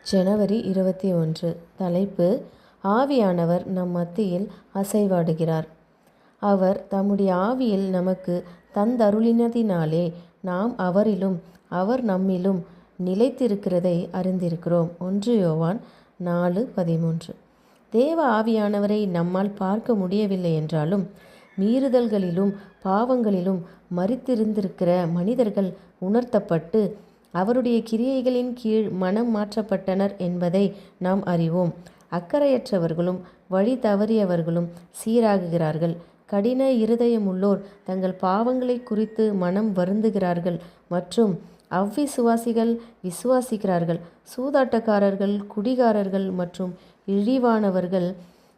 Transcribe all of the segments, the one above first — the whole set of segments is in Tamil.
ஜனவரி 21. தலைப்பு: ஆவியானவர் நம் மத்தியில் அசைவாடுகிறார். அவர் தம்முடைய ஆவியில் நமக்கு தந்தருளினதினாலே நாம் அவரிலும் அவர் நம்மிலும் நிலைத்திருக்கிறதை அறிந்திருக்கிறோம். 1 யோவான் 4:13. தேவ ஆவியானவரை நம்மால் பார்க்க முடியவில்லை என்றாலும், மீறுதல்களிலும் பாவங்களிலும் மரித்திருந்திருக்கிற மனிதர்கள் உணர்த்தப்பட்டு அவருடைய கிரியைகளின் கீழ் மனம் மாற்றப்பட்டனர் என்பதை நாம் அறிவோம். அக்கறையற்றவர்களும் வழி தவறியவர்களும் சீராகுகிறார்கள். கடின இருதயமுள்ளோர் தங்கள் பாவங்களை குறித்து மனம் வருந்துகிறார்கள் மற்றும் அவ்விசுவாசிகள் விசுவாசிக்கிறார்கள். சூதாட்டக்காரர்கள், குடிகாரர்கள் மற்றும் இழிவானவர்கள்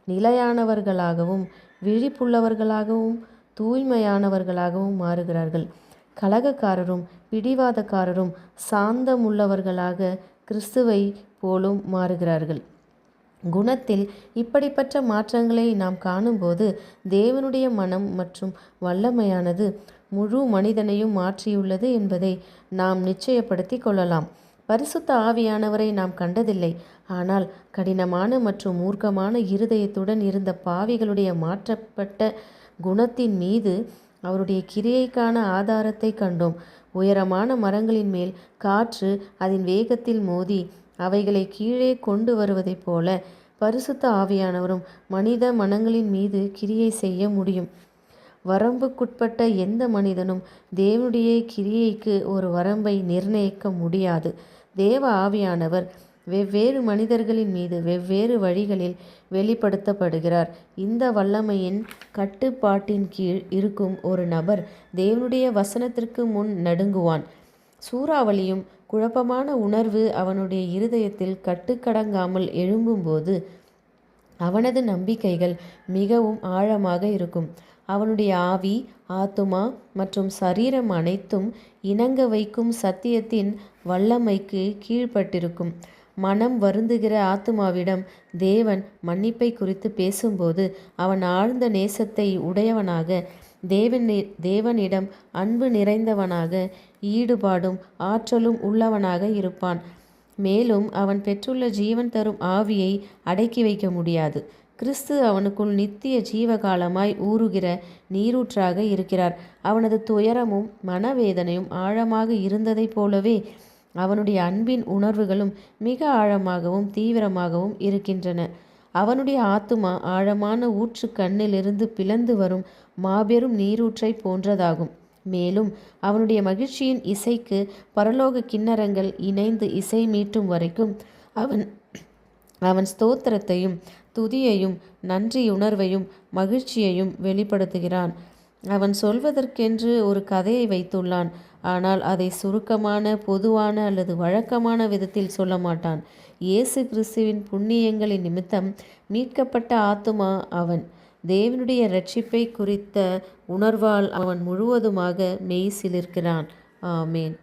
நிலையானவர்களாகவும் விழிப்புள்ளவர்களாகவும் தூய்மையானவர்களாகவும் மாறுகிறார்கள். கலகக்காரரும் பிடிவாதக்காரரும் சாந்தமுள்ளவர்களாக கிறிஸ்துவை போலும் மாறுகிறார்கள். குணத்தில் இப்படிப்பட்ட மாற்றங்களை நாம் காணும்போது தேவனுடைய மனம் மற்றும் வல்லமையானது முழு மனிதனையும் மாற்றியுள்ளது என்பதை நாம் நிச்சயப்படுத்தி கொள்ளலாம். பரிசுத்த ஆவியானவரை நாம் கண்டதில்லை, ஆனால் கடினமான மற்றும் மூர்க்கமான இருதயத்துடன் இருந்த பாவிகளுடைய மாற்றப்பட்ட குணத்தின் மீது அவருடைய கிரியைக்கான ஆதாரத்தை கண்டோம். உயரமான மரங்களின் மேல் காற்று அதன் வேகத்தில் மோதி அவைகளை கீழே கொண்டு வருவதைப் போல பரிசுத்த ஆவியானவரும் மனித மனங்களின் மீது கிரியை செய்ய முடியும். வரம்புக்குட்பட்ட எந்த மனிதனும் தேவனுடைய கிரியைக்கு ஒரு வரம்பை நிர்ணயிக்க முடியாது. தேவ ஆவியானவர் வெவ்வேறு மனிதர்களின் மீது வெவ்வேறு வழிகளில் வெளிப்படுத்தப்படுகிறார். இந்த வல்லமையின் கட்டுப்பாட்டின் கீழ் இருக்கும் ஒரு நபர் தேவனுடைய வசனத்திற்கு முன் நடுங்குவான். சூறாவளியும் குழப்பமான உணர்வு அவனுடைய இருதயத்தில் கட்டுக்கடங்காமல் எழும்பும்போது அவனது நம்பிக்கைகள் மிகவும் ஆழமாக இருக்கும். அவனுடைய ஆவி, ஆத்துமா மற்றும் சரீரம் அனைத்தும் இணங்க வைக்கும் சத்தியத்தின் வல்லமைக்கு கீழ்ப்பட்டிருக்கும். மனம் வருந்துகிற ஆத்துமாவிடம் தேவன் மன்னிப்பை குறித்து பேசும்போது அவன் ஆழ்ந்த நேசத்தை உடையவனாக, தேவனிடம் அன்பு நிறைந்தவனாக, ஈடுபாடும் ஆற்றலும் உள்ளவனாக இருப்பான். மேலும் அவன் பெற்றுள்ள ஜீவன் தரும் ஆவியை அடக்கி வைக்க முடியாது. கிறிஸ்து அவனுக்குள் நித்திய ஜீவகாலமாய் ஊறுகிற நீரூற்றாக இருக்கிறார். அவனது துயரமும் மனவேதனையும் ஆழமாக இருந்ததைப் போலவே அவனுடைய அன்பின் உணர்வுகளும் மிக ஆழமாகவும் தீவிரமாகவும் இருக்கின்றன. அவனுடைய ஆத்துமா ஆழமான ஊற்று கண்ணிலிருந்து பிளந்து வரும் மாபெரும் நீரூற்றை போன்றதாகும். மேலும் அவனுடைய மகிழ்ச்சியின் இசைக்கு பரலோக கிண்ணறங்கள் இணைந்து இசை மீட்டும் வரைக்கும் அவன் ஸ்தோத்திரத்தையும் துதியையும் நன்றியுணர்வையும் மகிழ்ச்சியையும் வெளிப்படுத்துகிறான். அவன் சொல்வதற்கென்று ஒரு கதையை வைத்துள்ளான், ஆனால் அதை சுருக்கமான, பொதுவான அல்லது வழக்கமான விதத்தில் சொல்ல மாட்டான். இயேசு கிறிஸ்துவின் புண்ணியங்களின் நிமித்தம் மீட்கப்பட்ட ஆத்துமா அவன். தேவனுடைய இரட்சிப்பை குறித்த உணர்வால் அவன் முழுவதுமாக மெய்சிலிர்க்கிறான். ஆமேன்.